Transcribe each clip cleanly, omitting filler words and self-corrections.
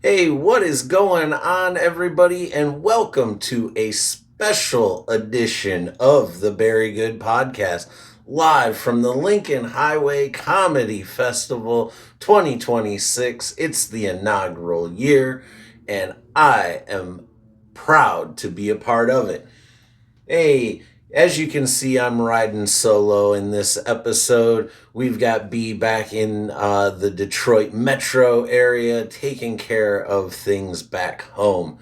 Hey, what is going on, everybody? And welcome to a special edition of the Very Good Podcast, live from the Lincoln Highway Comedy Festival 2026. It's the inaugural year, and I am proud to be a part of it. Hey, as you can see, I'm riding solo in this episode. We've got B back in the Detroit metro area taking care of things back home.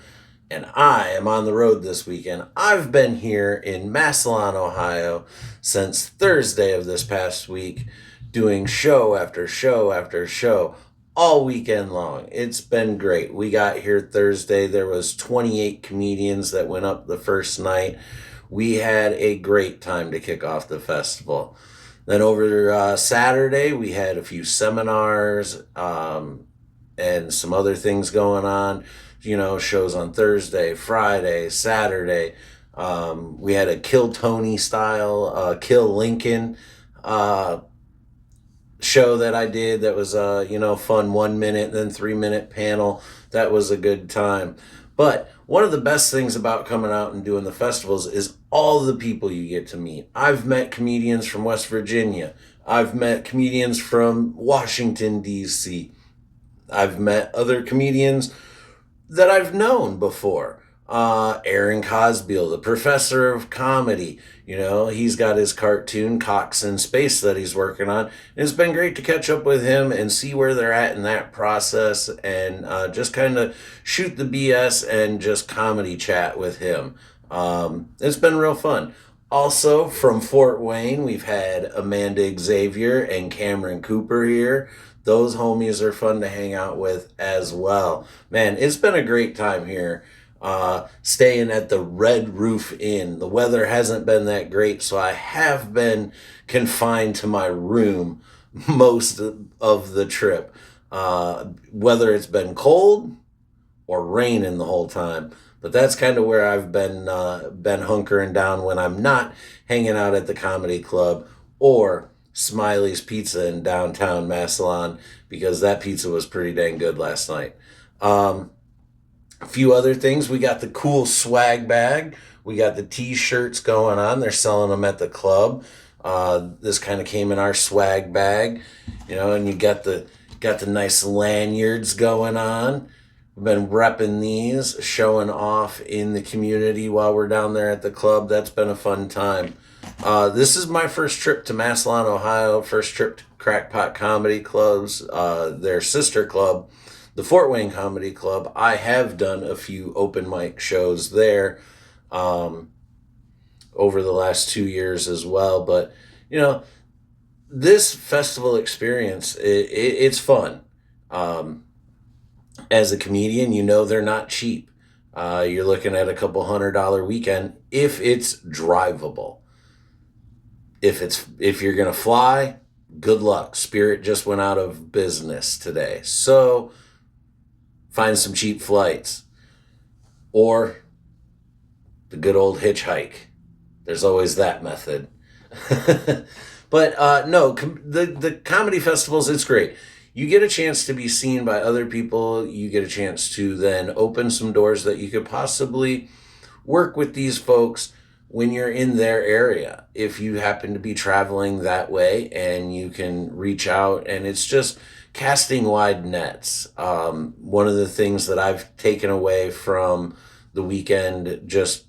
And I am on the road this weekend. I've been here in Massillon, Ohio since Thursday of this past week, doing show after show after show all weekend long. It's been great. We got here Thursday. There was 28 comedians that went up the first night. We had a great time to kick off the festival. Then over Saturday, we had a few seminars and some other things going on. You know, shows on Thursday, Friday, Saturday. We had a Kill Tony style, Kill Lincoln show that I did that was, fun 1 minute, then 3 minute panel. That was a good time. But one of the best things about coming out and doing the festivals is all the people you get to meet. I've met comedians from West Virginia. I've met comedians from Washington, D.C. I've met other comedians that I've known before. Aaron Cosbeil, the professor of comedy. You know, he's got his cartoon, Cox in Space, that he's working on. And it's been great to catch up with him and see where they're at in that process and just kind of shoot the BS and just comedy chat with him. It's been real fun. Also, from Fort Wayne, we've had Amanda Xavier and Cameron Cooper here. Those homies are fun to hang out with as well. Man, it's been a great time here. Staying at the Red Roof Inn. The weather hasn't been that great, so I have been confined to my room most of the trip. Whether it's been cold or raining the whole time. But that's kind of where I've been hunkering down when I'm not hanging out at the comedy club or Smiley's Pizza in downtown Massillon, because that pizza was pretty dang good last night. A few other things. We got the cool swag bag. We got the t-shirts going on. They're selling them at the club. This kind of came in our swag bag, and you got the nice lanyards going on. We've been repping these, showing off in the community while we're down there at the club. That's been a fun time. This is my first trip to Massillon, Ohio. First trip to Krackpots Comedy Club's, their sister club, the Fort Wayne Comedy Club. I have done a few open mic shows there over the last 2 years as well. But, this festival experience, it's fun. As a comedian, they're not cheap. You're looking at a couple $100 weekend if it's drivable. If you're going to fly, good luck. Spirit just went out of business today. So find some cheap flights, or the good old hitchhike. There's always that method. But no, the comedy festivals, it's great. You get a chance to be seen by other people. You get a chance to then open some doors that you could possibly work with these folks when you're in their area. If you happen to be traveling that way, and you can reach out, and it's just casting wide nets. One of the things that I've taken away from the weekend, just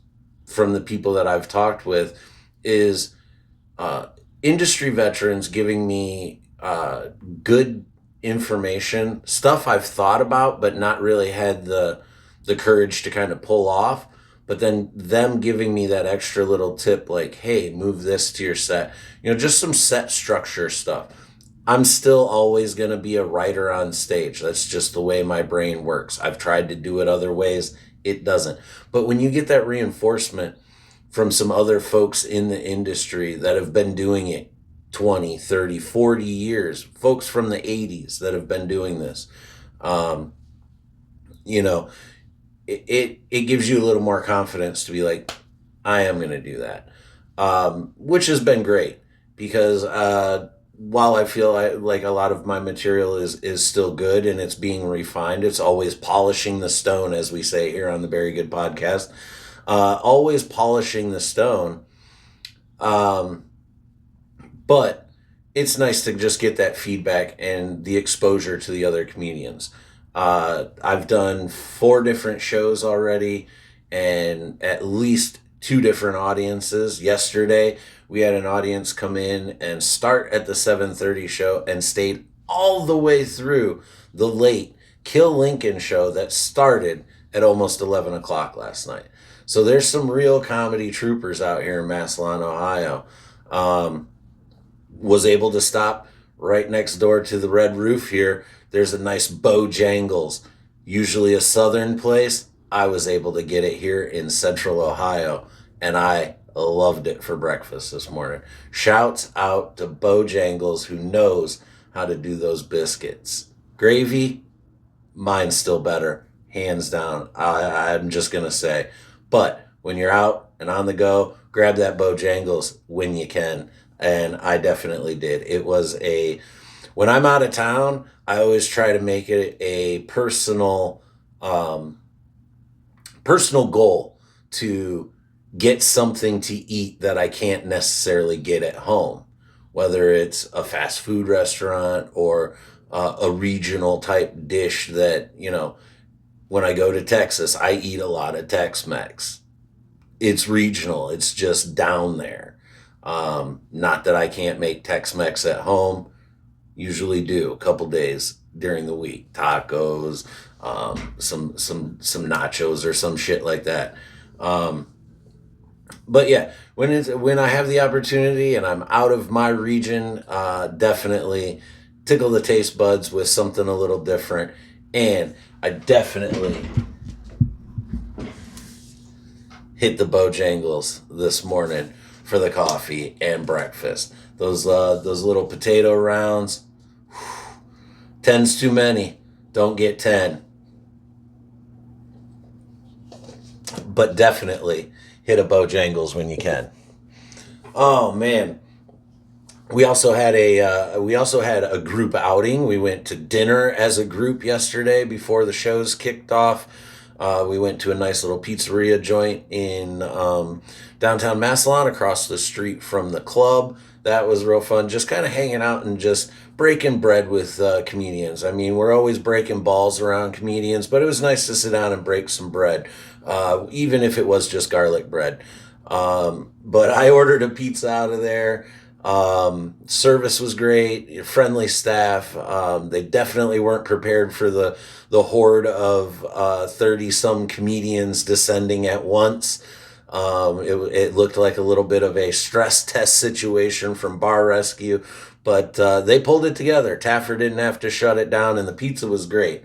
from the people that I've talked with, is industry veterans giving me good information, stuff I've thought about but not really had the courage to kind of pull off. But then them giving me that extra little tip, like, hey, move this to your set. Just some set structure stuff. I'm still always going to be a writer on stage. That's just the way my brain works. I've tried to do it other ways. It doesn't. But when you get that reinforcement from some other folks in the industry that have been doing it 20, 30, 40 years, folks from the 80s that have been doing this, it gives you a little more confidence to be like, I am going to do that, which has been great, because while I feel like a lot of my material is still good and it's being refined, it's always polishing the stone, as we say here on the Very Good Podcast. Always polishing the stone. Um, but it's nice to just get that feedback and the exposure to the other comedians. I've done 4 different shows already and at least 2 different audiences. Yesterday, we had an audience come in and start at the 7:30 show and stayed all the way through the late Kill Lincoln show that started at almost 11 o'clock last night. So there's some real comedy troopers out here in Massillon, Ohio. Um, was able to stop right next door to the Red Roof here. There's a nice Bojangles, usually a southern place. I was able to get it here in central Ohio, and I loved it for breakfast this morning. Shouts out to Bojangles, who knows how to do those biscuits. Gravy, mine's still better, hands down. I'm just going to say. But when you're out and on the go, grab that Bojangles when you can. And I definitely did. It was when I'm out of town, I always try to make it a personal goal to get something to eat that I can't necessarily get at home, whether it's a fast food restaurant or a regional type dish that, when I go to Texas, I eat a lot of Tex-Mex. It's regional. It's just down there. Not that I can't make Tex-Mex at home. Usually do a couple days during the week. Tacos, some nachos or some shit like that. But yeah, when I have the opportunity and I'm out of my region, definitely tickle the taste buds with something a little different. And I definitely hit the Bojangles this morning for the coffee and breakfast. Those little potato rounds, 10's too many. Don't get 10. But definitely hit a Bojangles when you can. Oh man. We also had a group outing. We went to dinner as a group yesterday before the shows kicked off. We went to a nice little pizzeria joint in downtown Massillon across the street from the club. That was real fun. Just kind of hanging out and just breaking bread with comedians. I mean, we're always breaking balls around comedians, but it was nice to sit down and break some bread, even if it was just garlic bread. But I ordered a pizza out of there. Service was great, friendly staff. They definitely weren't prepared for the horde of 30 some comedians descending at once. It looked like a little bit of a stress test situation from Bar Rescue, but they pulled it together. Taffer didn't have to shut it down, and the pizza was great.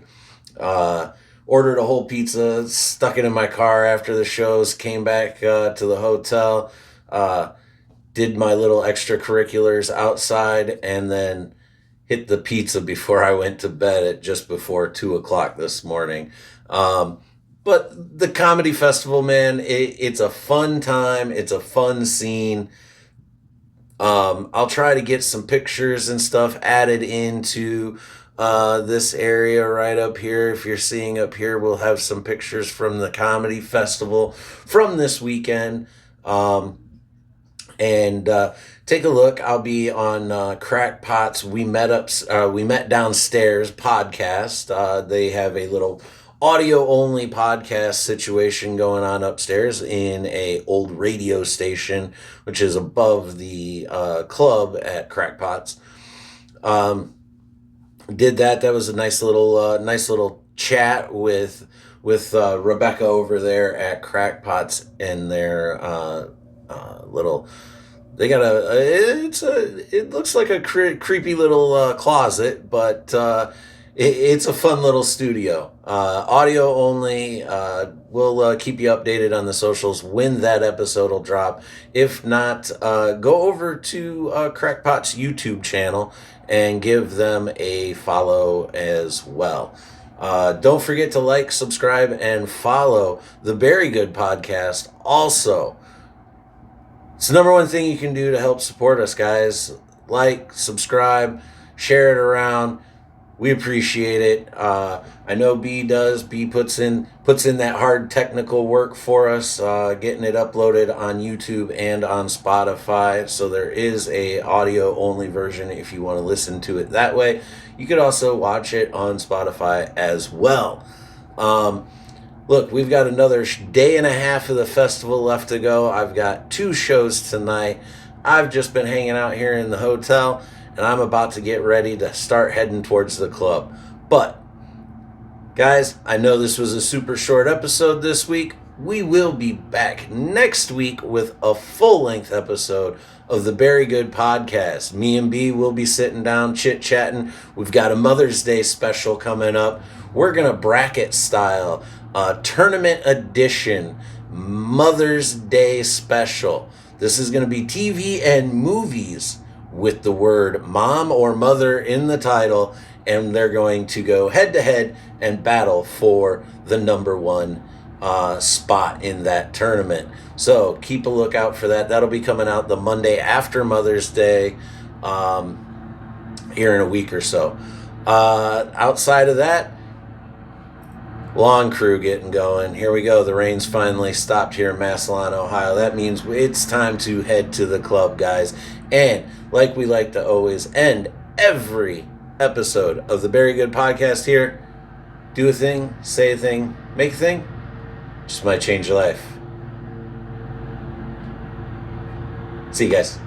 Ordered a whole pizza, stuck it in my car after the shows, came back to the hotel, did my little extracurriculars outside, and then hit the pizza before I went to bed at just before 2 o'clock this morning. But the comedy festival, man, it's a fun time. It's a fun scene. I'll try to get some pictures and stuff added into this area right up here. If you're seeing up here, we'll have some pictures from the comedy festival from this weekend. And take a look. I'll be on Krackpots We Met Downstairs podcast. They have a little audio only podcast situation going on upstairs in a old radio station, which is above the club at Krackpots. Did that. That was a nice little chat with Rebecca over there at Krackpots and their little. They got it looks like a creepy little closet, but it's a fun little studio. Audio only. We'll keep you updated on the socials when that episode will drop. If not, go over to Krackpots YouTube channel and give them a follow as well. Don't forget to like, subscribe, and follow the Very Good Podcast. Also, it's the number one thing you can do to help support us, guys. like, subscribe, share it around. We appreciate it. I know B does. B puts in that hard technical work for us, getting it uploaded on YouTube and on Spotify. So there is a audio only version if you want to listen to it that way. You could also watch it on Spotify as well. Look, we've got another day and a half of the festival left to go. I've got 2 shows tonight. I've just been hanging out here in the hotel, and I'm about to get ready to start heading towards the club. But, guys, I know this was a super short episode this week. We will be back next week with a full-length episode of the Very Good Podcast. Me and B will be sitting down, chit-chatting. We've got a Mother's Day special coming up. We're going to bracket style, tournament edition, Mother's Day special. This is going to be TV and movies with the word mom or mother in the title, and they're going to go head-to-head and battle for the number 1 spot in that tournament. So keep a lookout for that. That'll be coming out the Monday after Mother's Day, here in a week or so. Outside of that, lawn crew getting going. Here we go. The rain's finally stopped here in Massillon, Ohio. That means it's time to head to the club, guys. And like we like to always end every episode of the Very Good Podcast here, do a thing, say a thing, make a thing. Just might change your life. See you guys.